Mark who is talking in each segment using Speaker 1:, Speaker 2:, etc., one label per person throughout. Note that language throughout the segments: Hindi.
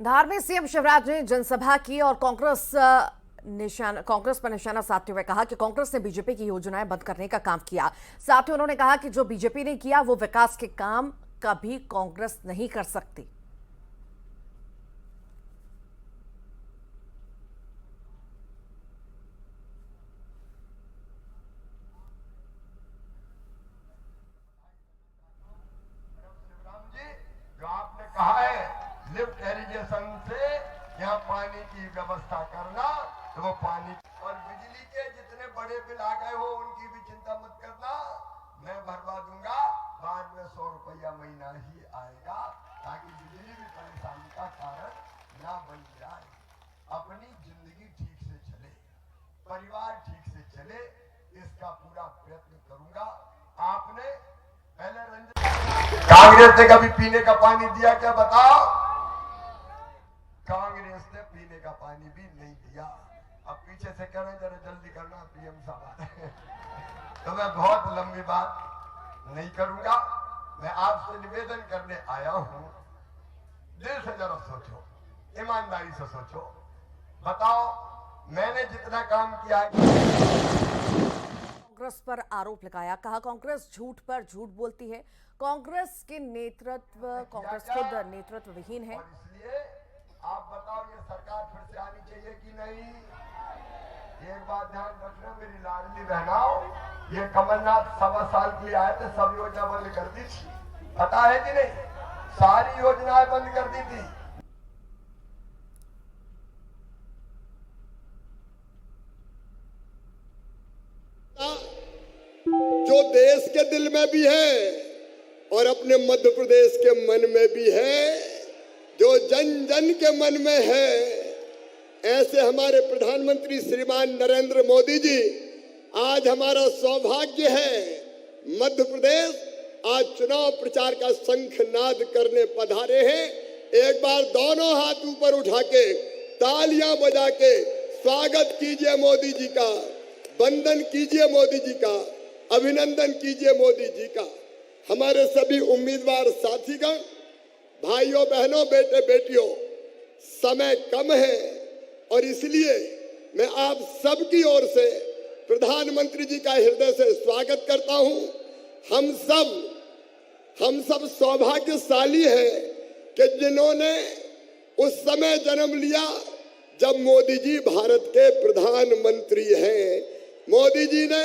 Speaker 1: धार में सीएम शिवराज ने जनसभा की और कांग्रेस पर निशाना साधते हुए कहा कि कांग्रेस ने बीजेपी की योजनाएं बंद करने का काम किया। साथ ही उन्होंने कहा कि जो बीजेपी ने किया वो विकास के काम कभी कांग्रेस नहीं कर सकती।
Speaker 2: जो आपने कहा है लिफ्ट इरिगेशन से यहाँ पानी की व्यवस्था करना, तो वो पानी और बिजली के जितने बड़े बिल आ गए हो उनकी भी चिंता मत करना, मैं भरवा दूंगा। बाद में 100 रुपया महीना ही आएगा, ताकि बिजली भी परेशानी का कारण ना बन जाए। अपनी जिंदगी ठीक से चले, परिवार ठीक से चले, इसका पूरा प्रयत्न करूंगा। आपने पहले कांग्रेस ने कभी पीने का पानी दिया क्या बताओ? कांग्रेस ने पीने का पानी भी नहीं दिया। अब पीछे से कह रहे हैं जरा जल्दी करना पीएम साहब। तो मैं बहुत लंबी बात नहीं करूंगा, मैं आपसे निवेदन करने आया हूं, दिल से जरा सोचो, ईमानदारी से सोचो, बताओ मैंने जितना काम किया
Speaker 1: कांग्रेस पर आरोप लगाया, कहा कांग्रेस झूठ पर झूठ बोलती है, कांग्रेस खुद नेतृत्व विहीन है।
Speaker 2: और इसलिए आप बताओ ये सरकार फिर से आनी चाहिए कि नहीं? एक बात ध्यान रखना मेरी लाडली बहनाओ, ये कमलनाथ 1.25 साल के लिए आए थे, सब योजना बंद कर दी थी, पता है कि नहीं? सारी योजनाएं बंद कर दी थी।
Speaker 3: जो देश के दिल में भी है और अपने मध्य प्रदेश के मन में भी है, जो जन जन के मन में है, ऐसे हमारे प्रधानमंत्री श्रीमान नरेंद्र मोदी जी, आज हमारा सौभाग्य है मध्य प्रदेश आज चुनाव प्रचार का शंखनाद करने पधारे हैं। एक बार दोनों हाथ ऊपर उठा के तालियां बजा के स्वागत कीजिए मोदी जी का, वंदन कीजिए मोदी जी का, अभिनंदन कीजिए मोदी जी का। हमारे सभी उम्मीदवार साथीगण, भाइयों बहनों, बेटे बेटियों, समय कम है और इसलिए मैं आप सबकी ओर से प्रधानमंत्री जी का हृदय से स्वागत करता हूं। हम सब सौभाग्यशाली हैं कि जिन्होंने उस समय जन्म लिया जब मोदी जी भारत के प्रधानमंत्री हैं। मोदी जी ने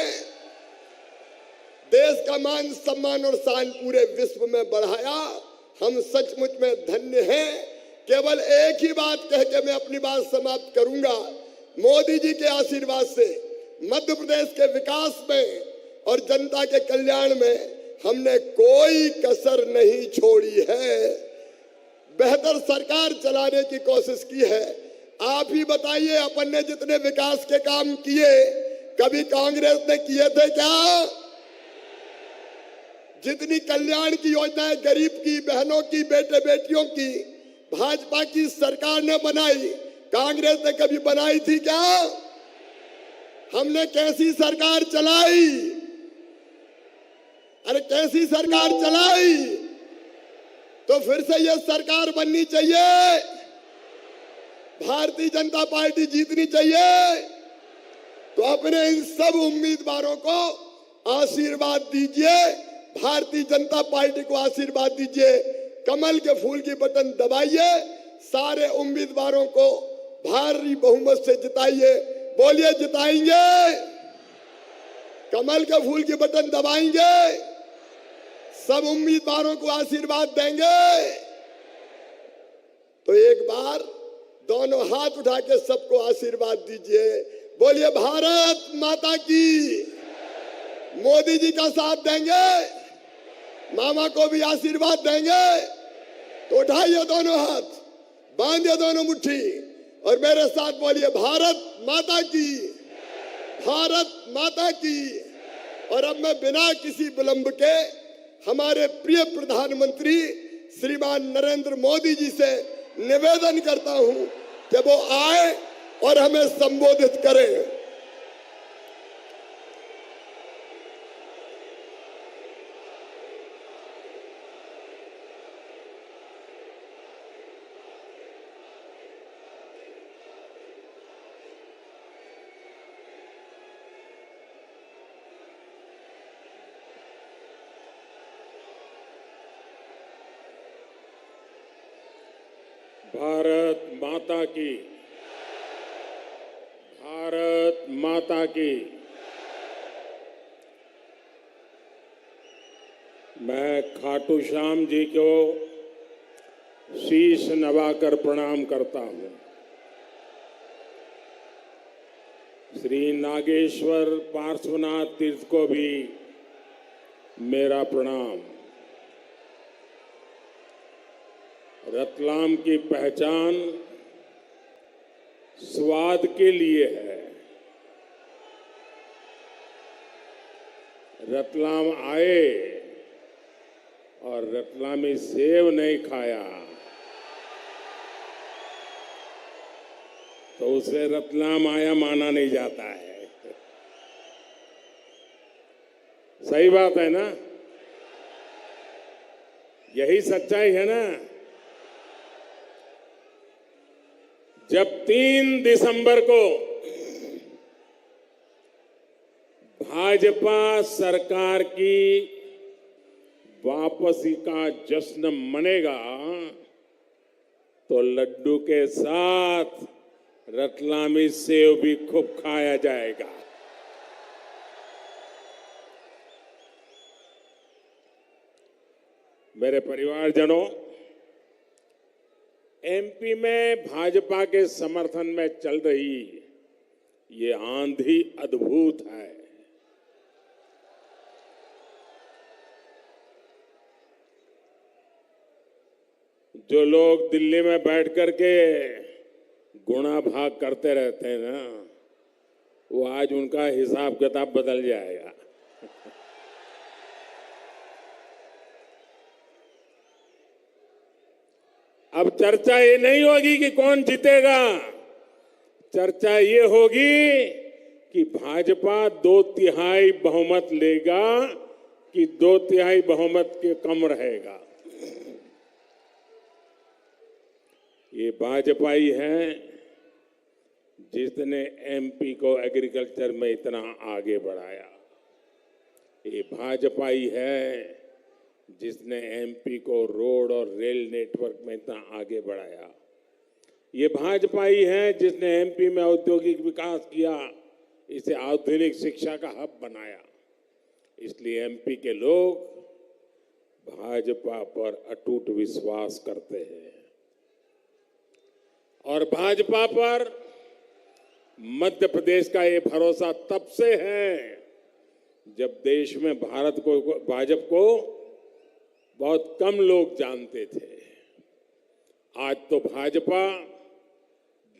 Speaker 3: देश का मान सम्मान और शान पूरे विश्व में बढ़ाया। हम सचमुच में धन्य हैं। केवल एक ही बात कह के मैं अपनी बात समाप्त करूंगा। मोदी जी के आशीर्वाद से मध्य प्रदेश के विकास में और जनता के कल्याण में हमने कोई कसर नहीं छोड़ी है। बेहतर सरकार चलाने की कोशिश की है। आप ही बताइए, अपन ने जितने विकास के काम किए कभी कांग्रेस ने किए थे क्या? जितनी कल्याण की योजनाएं गरीब की, बहनों की, बेटे बेटियों की भाजपा की सरकार ने बनाई, कांग्रेस ने कभी बनाई थी क्या? हमने कैसी सरकार चलाई? अरे कैसी सरकार चलाई? तो फिर से यह सरकार बननी चाहिए, भारतीय जनता पार्टी जीतनी चाहिए। तो अपने इन सब उम्मीदवारों को आशीर्वाद दीजिए, भारतीय जनता पार्टी को आशीर्वाद दीजिए, कमल के फूल की बटन दबाइए, सारे उम्मीदवारों को भारी बहुमत से जिताइए। बोलिए जिताएंगे, कमल के फूल की बटन दबाएंगे, सब उम्मीदवारों को आशीर्वाद देंगे। तो एक बार दोनों हाथ उठा के सबको आशीर्वाद दीजिए। बोलिए भारत माता की। मोदी जी का साथ देंगे, मामा को भी आशीर्वाद देंगे। तो उठाइए दोनों हाथ, बांधिए दोनों मुट्ठी और मेरे साथ बोलिए भारत माता की, भारत माता की। और अब मैं बिना किसी विलंब के हमारे प्रिय प्रधानमंत्री श्रीमान नरेंद्र मोदी जी से निवेदन करता हूं कि वो आए और हमें संबोधित करें।
Speaker 4: भारत माता की, भारत माता की। मैं खाटू श्याम जी को शीश नवाकर प्रणाम करता हूं। श्री नागेश्वर पार्श्वनाथ तीर्थ को भी मेरा प्रणाम। रतलाम की पहचान स्वाद के लिए है। रतलाम आए और रतलामी सेव नहीं खाया तो उसे रतलाम आया माना नहीं जाता है। सही बात है ना? यही सच्चाई है ना? जब 3 दिसंबर को भाजपा सरकार की वापसी का जश्न मनेगा तो लड्डू के साथ रतलामी सेव भी खूब खाया जाएगा। मेरे परिवारजनों, एमपी में भाजपा के समर्थन में चल रही ये आंधी अद्भुत है। जो लोग दिल्ली में बैठ करके गुणा भाग करते रहते हैं ना, वो आज उनका हिसाब किताब बदल जाएगा। अब चर्चा ये नहीं होगी कि कौन जीतेगा, चर्चा ये होगी कि भाजपा 2/3 बहुमत लेगा कि 2/3 बहुमत के कम रहेगा। ये भाजपा ही है जिसने एमपी को एग्रीकल्चर में इतना आगे बढ़ाया। ये भाजपा ही है जिसने एमपी को रोड और रेल नेटवर्क में इतना आगे बढ़ाया। ये भाजपा ही है जिसने एमपी में औद्योगिक विकास किया, इसे आधुनिक शिक्षा का हब बनाया। इसलिए एमपी के लोग भाजपा पर अटूट विश्वास करते हैं और भाजपा पर मध्य प्रदेश का ये भरोसा तब से है जब देश में भाजपा को बहुत कम लोग जानते थे। आज तो भाजपा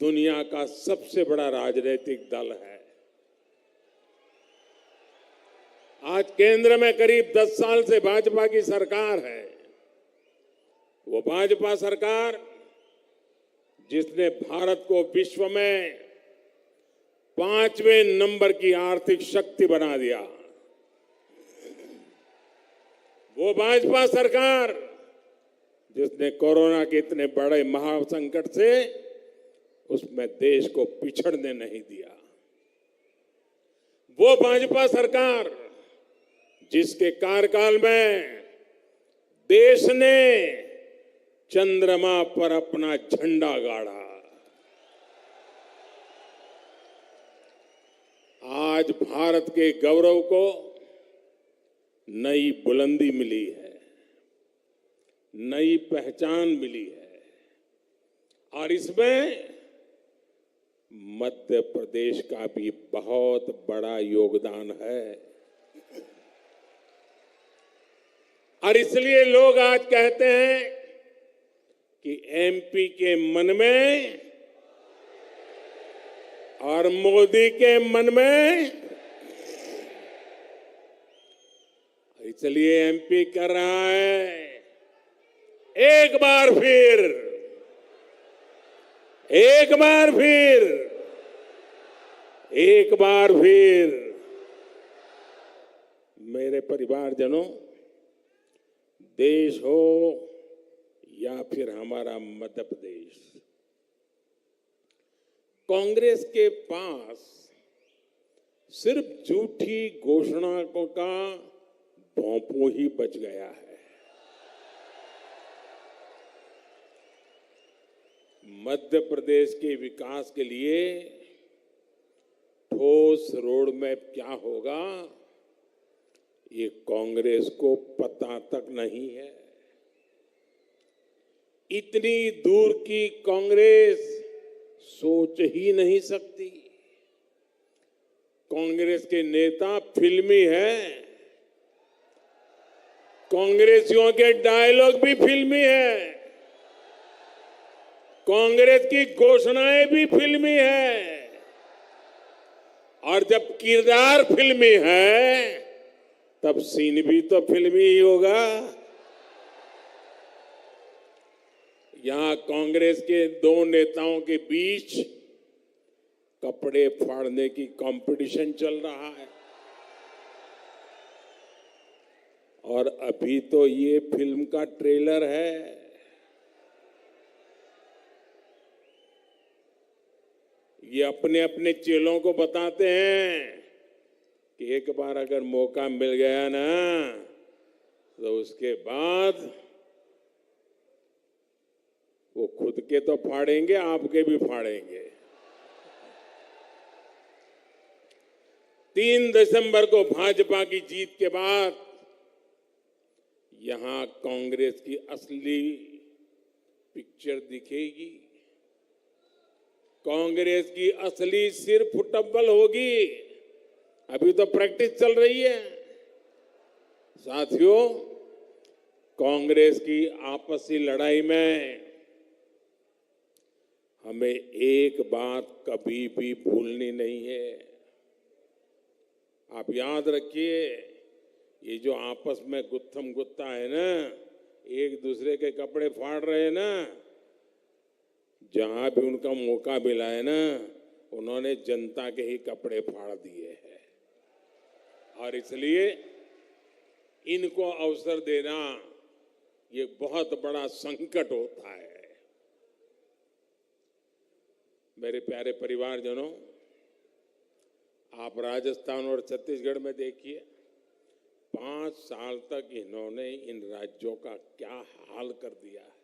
Speaker 4: दुनिया का सबसे बड़ा राजनीतिक दल है। आज केंद्र में करीब 10 साल से भाजपा की सरकार है। वो भाजपा सरकार जिसने भारत को विश्व में 5वें नंबर की आर्थिक शक्ति बना दिया। वो भाजपा सरकार जिसने कोरोना के इतने बड़े महासंकट से उसमें देश को पिछड़ने नहीं दिया। वो भाजपा सरकार जिसके कार्यकाल में देश ने चंद्रमा पर अपना झंडा गाड़ा। आज भारत के गौरव को नई बुलंदी मिली है, नई पहचान मिली है और इसमें मध्य प्रदेश का भी बहुत बड़ा योगदान है। और इसलिए लोग आज कहते हैं कि एमपी के मन में और मोदी के मन में, इसलिए एमपी कर रहा है एक बार फिर मेरे परिवारजनों, देश हो या फिर हमारा मध्य प्रदेश, कांग्रेस के पास सिर्फ झूठी घोषणाओं का भोंपू ही बच गया है। मध्य प्रदेश के विकास के लिए ठोस रोड मैप क्या होगा, ये कांग्रेस को पता तक नहीं है। इतनी दूर की कांग्रेस सोच ही नहीं सकती। कांग्रेस के नेता फिल्मी हैं, कांग्रेसियों के डायलॉग भी फिल्मी है, कांग्रेस की घोषणाएं भी फिल्मी है, और जब किरदार फिल्मी है तब सीन भी तो फिल्मी ही होगा। यहां कांग्रेस के दो नेताओं के बीच कपड़े फाड़ने की कंपटीशन चल रहा है, और अभी तो ये फिल्म का ट्रेलर है। ये अपने अपने चेलों को बताते हैं कि एक बार अगर मौका मिल गया ना तो उसके बाद वो खुद के तो फाड़ेंगे, आपके भी फाड़ेंगे। 3 दिसंबर को भाजपा की जीत के बाद यहां कांग्रेस की असली पिक्चर दिखेगी। कांग्रेस की असली सिर फुटबॉल होगी। अभी तो प्रैक्टिस चल रही है। साथियों, कांग्रेस की आपसी लड़ाई में हमें एक बात कभी भी भूलनी नहीं है। आप याद रखिए, ये जो आपस में गुत्थम गुत्ता है ना, एक दूसरे के कपड़े फाड़ रहे हैं ना, जहां भी उनका मौका मिला है ना, उन्होंने जनता के ही कपड़े फाड़ दिए हैं। और इसलिए इनको अवसर देना ये बहुत बड़ा संकट होता है। मेरे प्यारे परिवारजनों, आप राजस्थान और छत्तीसगढ़ में देखिए, 5 साल तक इन्होंने इन राज्यों का क्या हाल कर दिया है।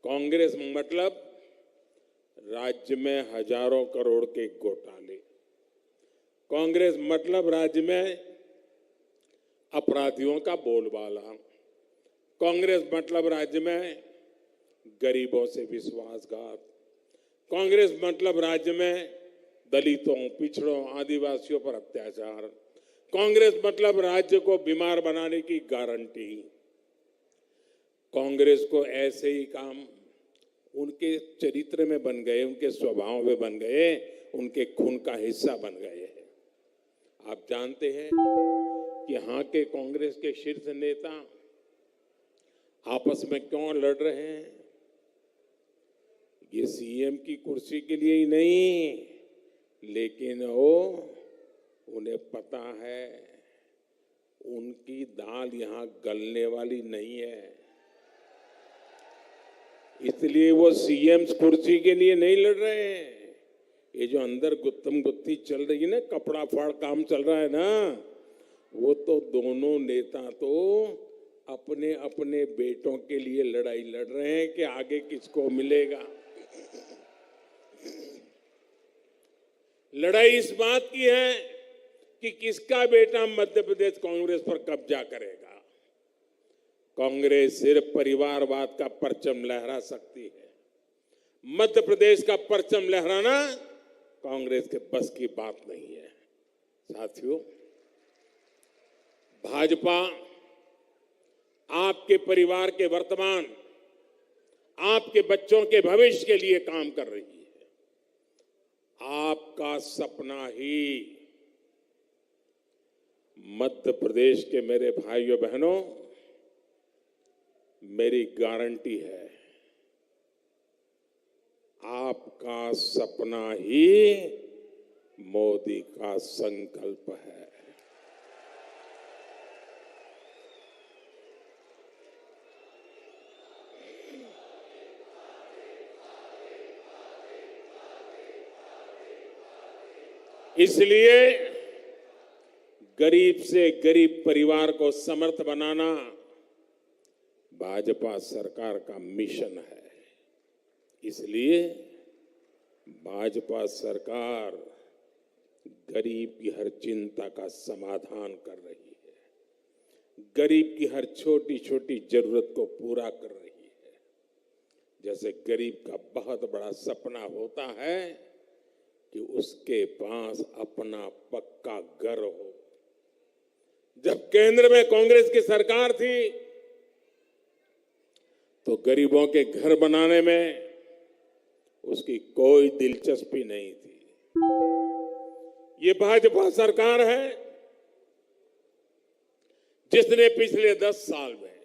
Speaker 4: कांग्रेस मतलब राज्य में हजारों करोड़ के घोटाले, कांग्रेस मतलब राज्य में अपराधियों का बोलबाला, कांग्रेस मतलब राज्य में गरीबों से विश्वासघात, कांग्रेस मतलब राज्य में दलितों, पिछड़ों, आदिवासियों पर अत्याचार, कांग्रेस मतलब राज्य को बीमार बनाने की गारंटी। कांग्रेस को ऐसे ही काम उनके चरित्र में बन गए, उनके स्वभाव में बन गए, उनके खून का हिस्सा बन गए हैं। आप जानते हैं कि यहाँ के कांग्रेस के शीर्ष नेता आपस में क्यों लड़ रहे हैं? ये सीएम की कुर्सी के लिए ही नहीं, लेकिन उन्हें पता है उनकी दाल यहाँ गलने वाली नहीं है। इसलिए वो सीएम कुर्सी के लिए नहीं लड़ रहे हैं। ये जो अंदर गुत्थम गुत्थी चल रही है ना, कपड़ा फाड़ काम चल रहा है ना, वो तो दोनों नेता तो अपने अपने बेटों के लिए लड़ाई लड़ रहे हैं कि आगे किसको मिलेगा। लड़ाई इस बात की है कि किसका बेटा मध्य प्रदेश कांग्रेस पर कब्जा करेगा। कांग्रेस सिर्फ परिवारवाद का परचम लहरा सकती है। मध्य प्रदेश का परचम लहराना कांग्रेस के बस की बात नहीं है। साथियों, भाजपा आपके परिवार के वर्तमान, आपके बच्चों के भविष्य के लिए काम कर रही है। आपका सपना ही मध्य प्रदेश के मेरे भाइयों बहनों, मेरी गारंटी है, आपका सपना ही मोदी का संकल्प है। इसलिए गरीब से गरीब परिवार को समर्थ बनाना भाजपा सरकार का मिशन है। इसलिए भाजपा सरकार गरीब की हर चिंता का समाधान कर रही है, गरीब की हर छोटी छोटी जरूरत को पूरा कर रही है। जैसे गरीब का बहुत बड़ा सपना होता है कि उसके पास अपना पक्का घर हो। जब केंद्र में कांग्रेस की सरकार थी तो गरीबों के घर बनाने में उसकी कोई दिलचस्पी नहीं थी। ये भाजपा सरकार है जिसने पिछले 10 साल में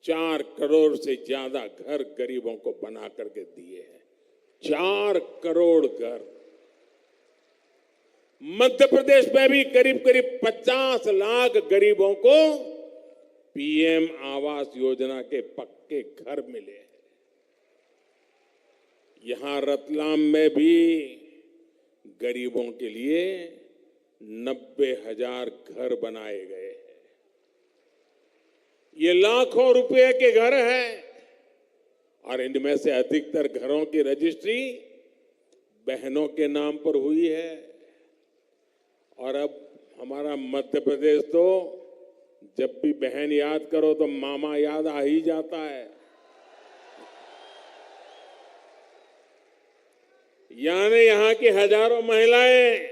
Speaker 4: 4 करोड़ से ज्यादा घर गरीबों को बना करके दिए हैं। 4 करोड़ घर। मध्य प्रदेश में भी करीब करीब 50 लाख गरीबों को पीएम आवास योजना के पक्के घर मिले हैं। यहां रतलाम में भी गरीबों के लिए 90,000 घर बनाए गए हैं। ये लाखों रुपए के घर हैं और इनमें से अधिकतर घरों की रजिस्ट्री बहनों के नाम पर हुई है। और अब हमारा मध्य प्रदेश तो जब भी बहन याद करो तो मामा याद आ ही जाता है। यानी यहां की हजारों महिलाएं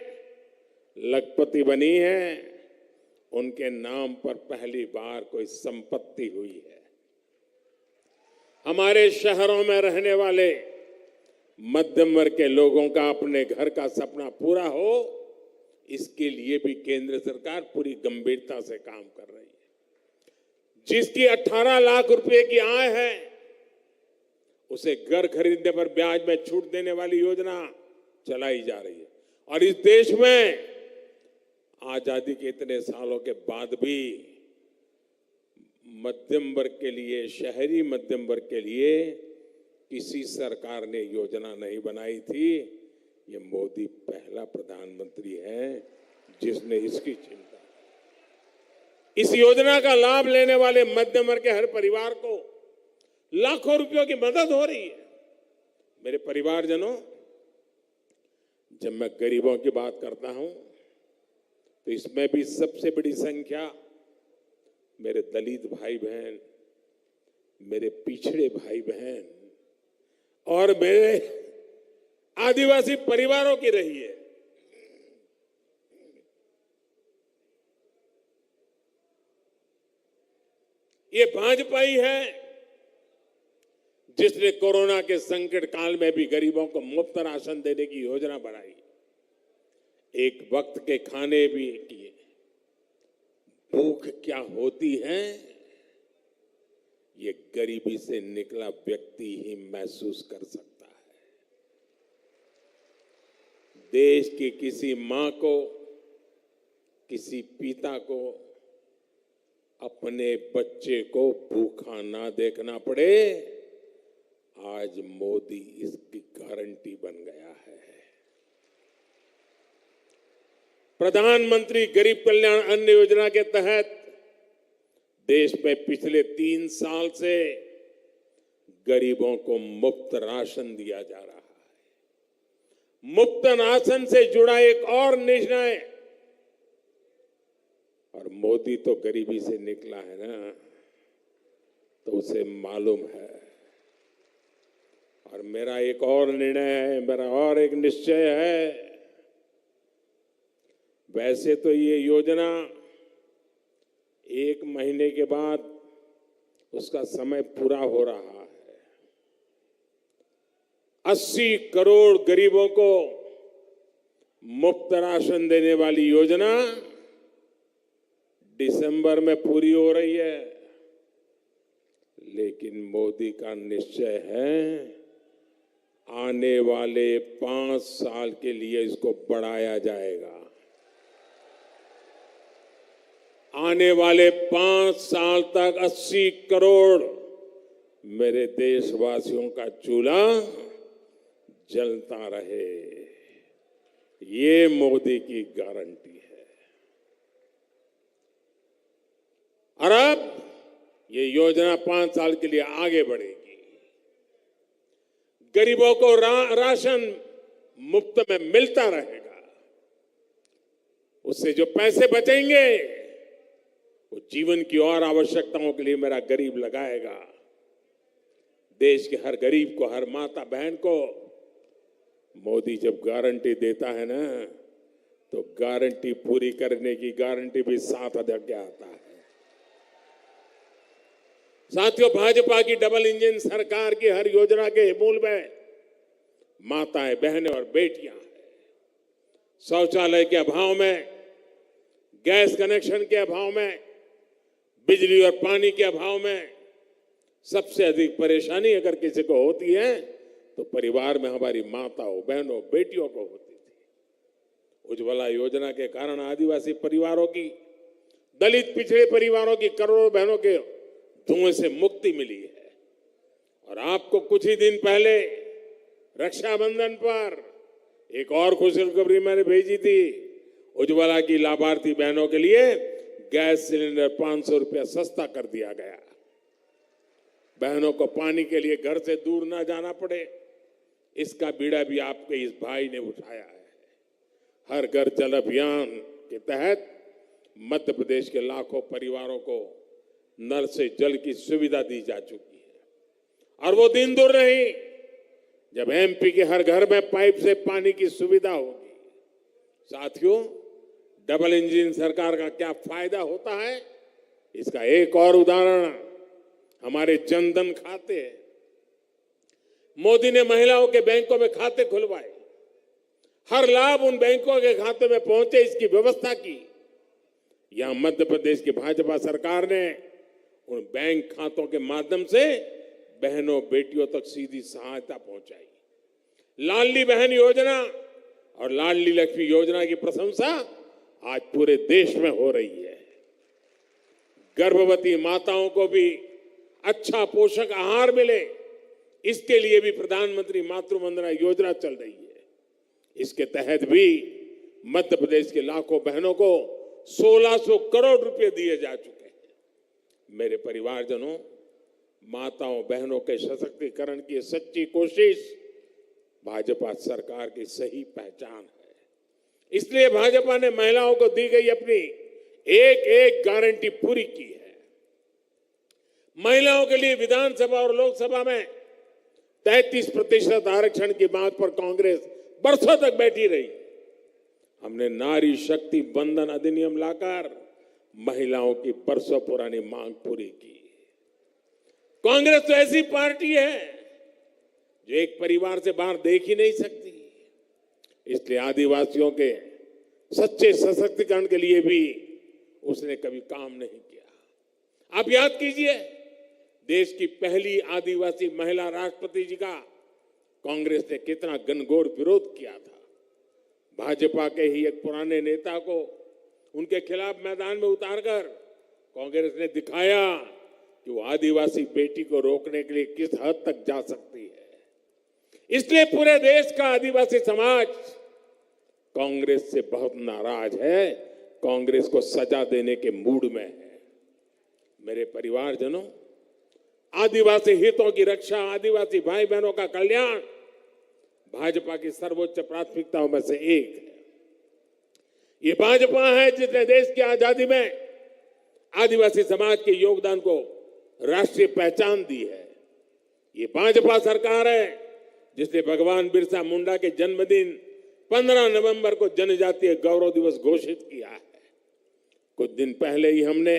Speaker 4: लखपति बनी हैं, उनके नाम पर पहली बार कोई संपत्ति हुई है। हमारे शहरों में रहने वाले मध्यम वर्ग के लोगों का अपने घर का सपना पूरा हो, इसके लिए भी केंद्र सरकार पूरी गंभीरता से काम कर रही है। जिसकी 18 लाख रुपए की आय है उसे घर खरीदने पर ब्याज में छूट देने वाली योजना चलाई जा रही है। और इस देश में आजादी के इतने सालों के बाद भी मध्यम वर्ग के लिए, शहरी मध्यम वर्ग के लिए किसी सरकार ने योजना नहीं बनाई थी। ये मोदी पहला प्रधानमंत्री है जिसने इसकी चिंता की। इस योजना का लाभ लेने वाले मध्यम वर्ग के हर परिवार को लाखों रुपयों की मदद हो रही है। मेरे परिवारजनों, जब मैं गरीबों की बात करता हूं तो इसमें भी सबसे बड़ी संख्या मेरे दलित भाई बहन, मेरे पिछड़े भाई बहन और मेरे आदिवासी परिवारों की रही है। ये भाजपा ही है जिसने कोरोना के संकट काल में भी गरीबों को मुफ्त राशन देने की योजना बनाई, एक वक्त के खाने भी किए। भूख क्या होती है ये गरीबी से निकला व्यक्ति ही महसूस कर सकता है। देश की किसी मां को, किसी पिता को अपने बच्चे को भूखा ना देखना पड़े, आज मोदी इसकी गारंटी बन गया है। प्रधानमंत्री गरीब कल्याण अन्न योजना के तहत देश में पिछले 3 साल से गरीबों को मुफ्त राशन दिया जा रहा है। मुफ्त राशन से जुड़ा एक और निर्णय, और मोदी तो गरीबी से निकला है ना, तो उसे मालूम है। और मेरा एक और निर्णय है, मेरा और एक निश्चय है। वैसे तो ये योजना 1 महीने के बाद उसका समय पूरा हो रहा है। 80 करोड़ गरीबों को मुफ्त राशन देने वाली योजना दिसंबर में पूरी हो रही है। लेकिन मोदी का निश्चय है आने वाले 5 साल के लिए इसको बढ़ाया जाएगा। आने वाले 5 साल तक 80 करोड़ मेरे देशवासियों का चूल्हा जलता रहे, ये मोदी की गारंटी है। और अब ये योजना 5 साल के लिए आगे बढ़ेगी। गरीबों को राशन मुफ्त में मिलता रहेगा। उससे जो पैसे बचेंगे वो जीवन की और आवश्यकताओं के लिए मेरा गरीब लगाएगा। देश के हर गरीब को, हर माता बहन को मोदी जब गारंटी देता है ना, तो गारंटी पूरी करने की गारंटी भी साथ के आता है। साथियों, भाजपा की डबल इंजन सरकार की हर योजना के मूल में माताएं, बहनें और बेटियां हैं। शौचालय के अभाव में, गैस कनेक्शन के अभाव में, बिजली और पानी के अभाव में सबसे अधिक परेशानी अगर किसी को होती है तो परिवार में हमारी माताओं, बहनों, बेटियों को होती थी। उज्ज्वला योजना के कारण आदिवासी परिवारों की, दलित पिछड़े परिवारों की करोड़ों बहनों के धुएं से मुक्ति मिली है। और आपको कुछ ही दिन पहले रक्षाबंधन पर एक और खुशखबरी मैंने भेजी थी। उज्ज्वला की लाभार्थी बहनों के लिए गैस सिलेंडर 500 रुपया सस्ता कर दिया गया। बहनों को पानी के लिए घर से दूर ना जाना पड़े, इसका बीड़ा भी आपके इस भाई ने उठाया है। हर घर जल अभियान के तहत मध्य प्रदेश के लाखों परिवारों को नल से जल की सुविधा दी जा चुकी है। और वो दिन दूर नहीं जब एमपी के हर घर में पाइप से पानी की सुविधा होगी। साथियों, डबल इंजन सरकार का क्या फायदा होता है, इसका एक और उदाहरण हमारे जनधन खाते हैं। मोदी ने महिलाओं के बैंकों में खाते खुलवाए, हर लाभ उन बैंकों के खाते में पहुंचे, इसकी व्यवस्था की। यहां मध्य प्रदेश की भाजपा सरकार ने उन बैंक खातों के माध्यम से बहनों, बेटियों तक सीधी सहायता पहुंचाई। लाडली बहन योजना और लाडली लक्ष्मी योजना की प्रशंसा आज पूरे देश में हो रही है। गर्भवती माताओं को भी अच्छा पोषक आहार मिले, इसके लिए भी प्रधानमंत्री मातृ वंदना योजना चल रही है। इसके तहत भी मध्य प्रदेश के लाखों बहनों को 1600 करोड़ रुपए दिए जा चुके हैं। मेरे परिवारजनों, माताओं, बहनों के सशक्तिकरण की सच्ची कोशिश भाजपा सरकार की सही पहचान है। इसलिए भाजपा ने महिलाओं को दी गई अपनी एक एक गारंटी पूरी की है। महिलाओं के लिए विधानसभा और लोकसभा में 33% आरक्षण की बात पर कांग्रेस बरसों तक बैठी रही। हमने नारी शक्ति बंधन अधिनियम लाकर महिलाओं की बरसों पुरानी मांग पूरी की। कांग्रेस तो ऐसी पार्टी है जो एक परिवार से बाहर देख ही नहीं सकती। इसलिए आदिवासियों के सच्चे सशक्तिकरण के लिए भी उसने कभी काम नहीं किया। आप याद कीजिए, देश की पहली आदिवासी महिला राष्ट्रपति जी का कांग्रेस ने कितना घनघोर विरोध किया था। भाजपा के ही एक पुराने नेता को उनके खिलाफ मैदान में उतारकर कांग्रेस ने दिखाया कि वो आदिवासी बेटी को रोकने के लिए किस हद तक जा सकती है। इसलिए पूरे देश का आदिवासी समाज कांग्रेस से बहुत नाराज है, कांग्रेस को सजा देने के मूड में है। मेरे परिवारजनों, आदिवासी हितों की रक्षा, आदिवासी भाई बहनों का कल्याण भाजपा की सर्वोच्च प्राथमिकताओं में से एक है। ये भाजपा है जिसने देश की आजादी में आदिवासी समाज के योगदान को राष्ट्रीय पहचान दी है। ये भाजपा सरकार है जिसने भगवान बिरसा मुंडा के जन्मदिन 15 नवंबर को जनजातीय गौरव दिवस घोषित किया है। कुछ दिन पहले ही हमने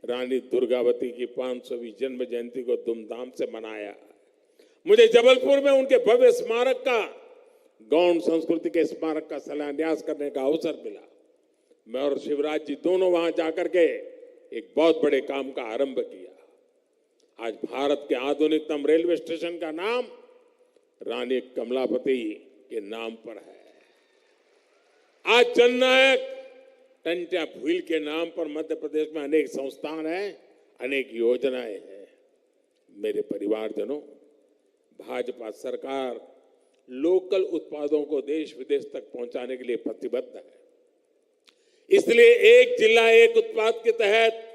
Speaker 4: रानी दुर्गावती की 500वीं जन्म जयंती को धूमधाम से मनाया। मुझे जबलपुर में उनके भव्य स्मारक का, गौंड संस्कृति के स्मारक का शिलान्यास करने का अवसर मिला। मैं और शिवराज जी दोनों वहां जाकर के एक बहुत बड़े काम का आरंभ किया। आज भारत के आधुनिकतम रेलवे स्टेशन का नाम रानी कमलापति के नाम पर है। आज जननायक टंट्या भील के नाम पर मध्य प्रदेश में अनेक संस्थान हैं, अनेक योजनाएं हैं। मेरे परिवारजनों, भाजपा सरकार लोकल उत्पादों को देश विदेश तक पहुंचाने के लिए प्रतिबद्ध है। इसलिए एक जिला एक उत्पाद के तहत,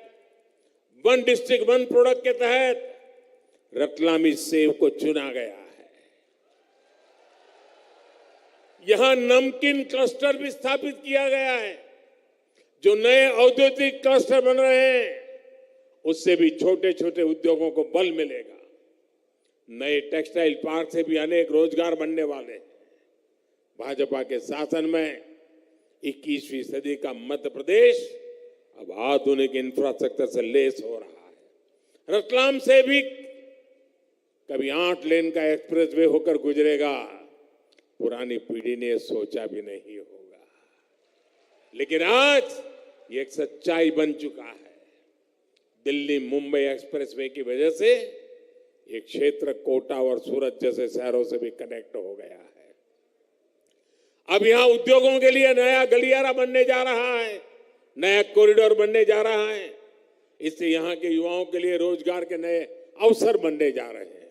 Speaker 4: वन डिस्ट्रिक्ट वन प्रोडक्ट के तहत रतलामी सेब को चुना गया है। यहां नमकीन क्लस्टर भी स्थापित किया गया है। जो नए औद्योगिक क्लस्टर बन रहे हैं उससे भी छोटे छोटे उद्योगों को बल मिलेगा। नए टेक्सटाइल पार्क से भी अनेक रोजगार बनने वाले हैं। भाजपा के शासन में 21वीं सदी का मध्य प्रदेश अब आधुनिक इंफ्रास्ट्रक्चर से लेस हो रहा है। रतलाम से भी कभी 8 लेन का एक्सप्रेस वे होकर गुजरेगा, पुरानी पीढ़ी ने सोचा भी नहीं होगा। लेकिन आज ये एक सच्चाई बन चुका है। दिल्ली मुंबई एक्सप्रेस वे की वजह से ये क्षेत्र कोटा और सूरत जैसे शहरों से भी कनेक्ट हो गया है। अब यहां उद्योगों के लिए नया गलियारा बनने जा रहा है, नया कॉरिडोर बनने जा रहा है। इससे यहां के युवाओं के लिए रोजगार के नए अवसर बनने जा रहे हैं।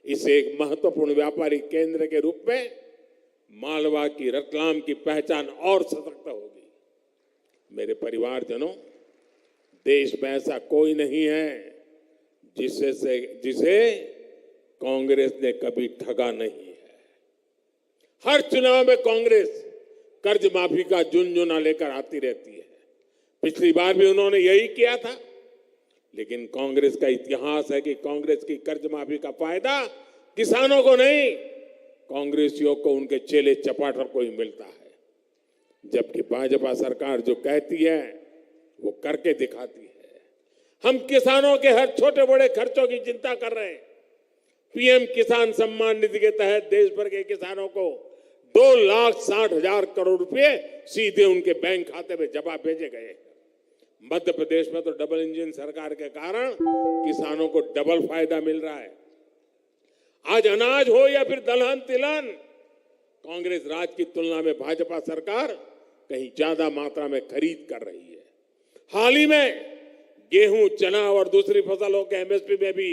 Speaker 4: इसे एक महत्वपूर्ण व्यापारिक केंद्र के रूप में मालवा की रतलाम की पहचान और सशक्त होगी। मेरे परिवारजनों, देश में ऐसा कोई नहीं है जिसे कांग्रेस ने कभी ठगा नहीं है। हर चुनाव में कांग्रेस कर्ज माफी का झुनझुना लेकर आती रहती है। पिछली बार भी उन्होंने यही किया था। लेकिन कांग्रेस का इतिहास है कि कांग्रेस की कर्ज माफी का फायदा किसानों को नहीं, कांग्रेसियों को, उनके चेले चपाटर को ही मिलता है। जबकि भाजपा सरकार जो कहती है वो करके दिखाती है। हम किसानों के हर छोटे बड़े खर्चों की चिंता कर रहे हैं। पीएम किसान सम्मान निधि के तहत देश भर के किसानों को 2,60,000 करोड़ रुपए सीधे उनके बैंक खाते में जमा भेजे गए। मध्य प्रदेश में तो डबल इंजन सरकार के कारण किसानों को डबल फायदा मिल रहा है। आज अनाज हो या फिर दलहन तिलहन, कांग्रेस राज की तुलना में भाजपा सरकार कहीं ज्यादा मात्रा में खरीद कर रही है। हाल ही में गेहूं, चना और दूसरी फसलों के एमएसपी में भी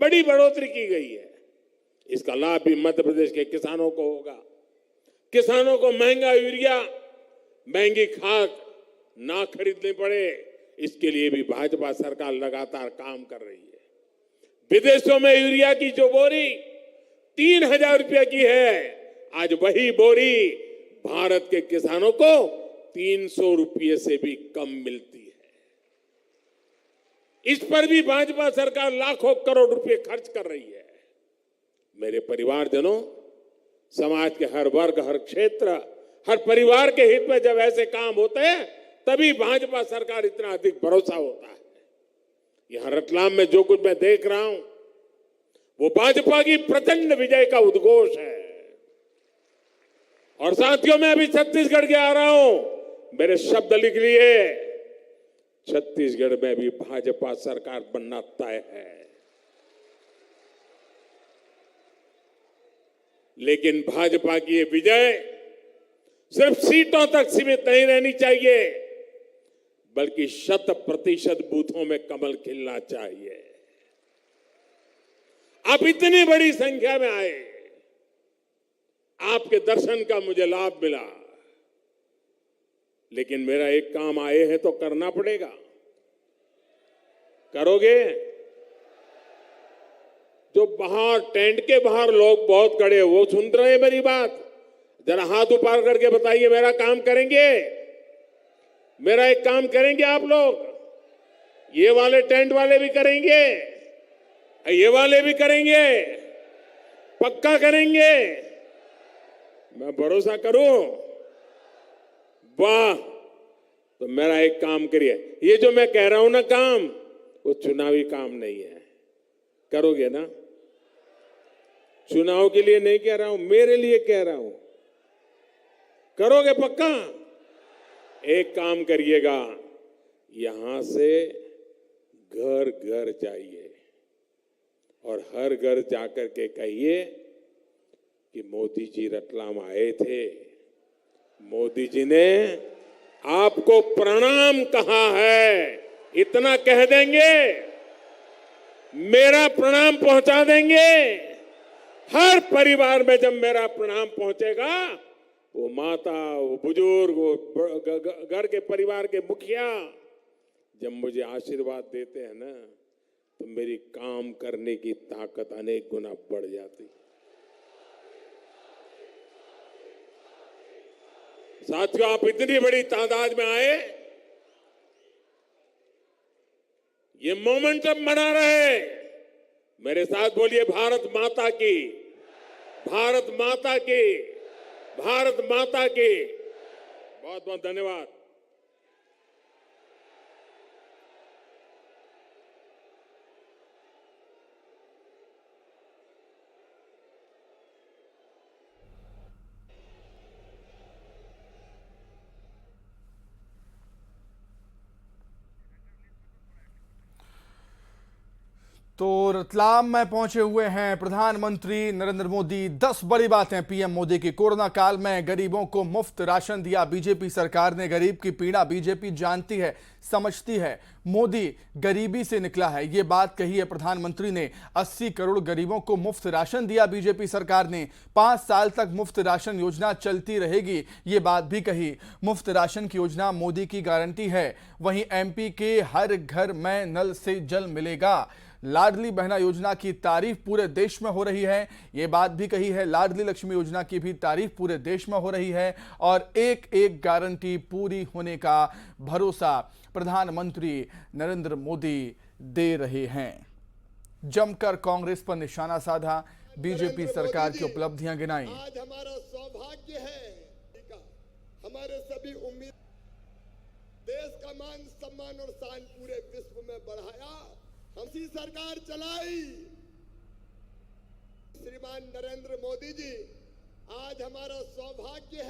Speaker 4: बड़ी बढ़ोतरी की गई है। इसका लाभ भी मध्य प्रदेश के किसानों को होगा। किसानों को महंगा यूरिया, महंगी खाद ना खरीदनी पड़े, इसके लिए भी भाजपा सरकार लगातार काम कर रही है। विदेशों में यूरिया की जो बोरी 3,000 रुपये की है, आज वही बोरी भारत के किसानों को 300 रुपये से भी कम मिलती है। इस पर भी भाजपा सरकार लाखों करोड़ रुपए खर्च कर रही है। मेरे परिवारजनों, समाज के हर वर्ग, हर क्षेत्र, हर परिवार के हित में जब ऐसे काम होते हैं तभी भाजपा सरकार इतना अधिक भरोसा होता है। यहां रतलाम में जो कुछ मैं देख रहा हूं वो भाजपा की प्रचंड विजय का उद्घोष है। और साथियों, मैं अभी छत्तीसगढ़ के आ रहा हूं, मेरे शब्द लिख लिए, छत्तीसगढ़ में भी भाजपा सरकार बनना तय है। लेकिन भाजपा की ये विजय सिर्फ सीटों तक सीमित नहीं रहनी चाहिए, बल्कि 100% बूथों में कमल खिलना चाहिए। आप इतनी बड़ी संख्या में आए, आपके दर्शन का मुझे लाभ मिला, लेकिन मेरा एक काम आए हैं तो करना पड़ेगा। करोगे? जो बाहर टेंट के बाहर लोग बहुत खड़े हैं, वो सुन रहे हैं मेरी बात? जरा हाथ ऊपर करके बताइए, मेरा काम करेंगे? मेरा एक काम करेंगे आप लोग? ये वाले टेंट वाले भी करेंगे, ये वाले भी करेंगे, पक्का करेंगे? मैं भरोसा करूं? वाह! तो मेरा एक काम करिए, ये जो मैं कह रहा हूं ना काम, वो चुनावी काम नहीं है। करोगे ना? चुनाव के लिए नहीं कह रहा हूं, मेरे लिए कह रहा हूं। करोगे पक्का? एक काम करिएगा, यहां से घर घर जाइए और हर घर जाकर के कहिए कि मोदी जी रतलाम आए थे, मोदी जी ने आपको प्रणाम कहा है। इतना कह देंगे, मेरा प्रणाम पहुंचा देंगे। हर परिवार में जब मेरा प्रणाम पहुंचेगा, वो माता, वो बुजुर्ग, वो घर के परिवार के मुखिया जब मुझे आशीर्वाद देते हैं ना, तो मेरी काम करने की ताकत अनेक गुना बढ़ जाती है। साथियों, आप इतनी बड़ी तादाद में आए, ये मोमेंटम बना रहे। मेरे साथ बोलिए, भारत माता की, भारत माता की, भारत माता की। बहुत बहुत धन्यवाद।
Speaker 5: तो रतलाम में पहुंचे हुए हैं प्रधानमंत्री नरेंद्र मोदी। 10 बड़ी बातें पीएम मोदी की। कोरोना काल में गरीबों को मुफ्त राशन दिया बीजेपी सरकार ने। गरीब की पीड़ा बीजेपी जानती है, समझती है। मोदी गरीबी से निकला है, ये बात कही है प्रधानमंत्री ने। 80 करोड़ गरीबों को मुफ्त राशन दिया बीजेपी सरकार ने। 5 साल तक मुफ्त राशन योजना चलती रहेगी, ये बात भी कही। मुफ्त राशन की योजना मोदी की गारंटी है। वहीं एमपी के हर घर में नल से जल मिलेगा। लाडली बहना योजना की तारीफ पूरे देश में हो रही है, ये बात भी कही है। लाडली लक्ष्मी योजना की भी तारीफ पूरे देश में हो रही है और एक एक गारंटी पूरी होने का भरोसा प्रधानमंत्री नरेंद्र मोदी दे रहे हैं। जमकर कांग्रेस पर निशाना साधा, बीजेपी सरकार की उपलब्धियां गिनाई।
Speaker 3: आज हमारा सौभाग्य है, हमारे सभी उम्मीद, देश का मान सम्मान और शान पूरे विश्व में बढ़ाया, हमसी सरकार चलाई। श्रीमान नरेंद्र मोदी जी, आज हमारा सौभाग्य